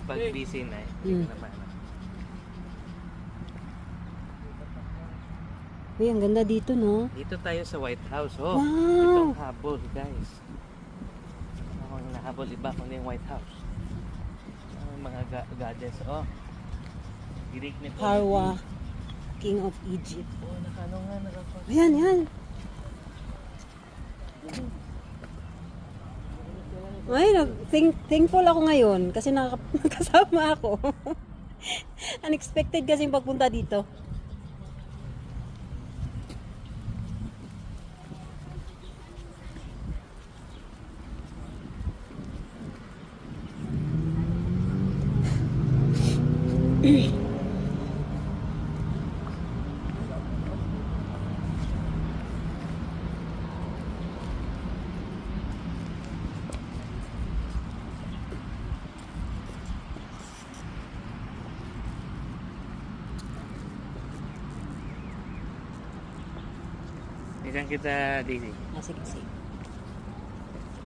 pag busy na eh. Hindi ko naman. Uy, ang ganda dito, no? Dito tayo sa White House. Oh, Wow! itong habol, guys. Ako ang nahabol, iba kundi yung White House. Mga goddess. Oh, Greek mythology. Harwa, King of Egypt. Oh, nakano nga, nakapag. Ayan, yan. Ay, thankful ako ngayon kasi nakasama ako. Unexpected kasi yung pagpunta dito. Isang kita, Daisy. Sige, sige.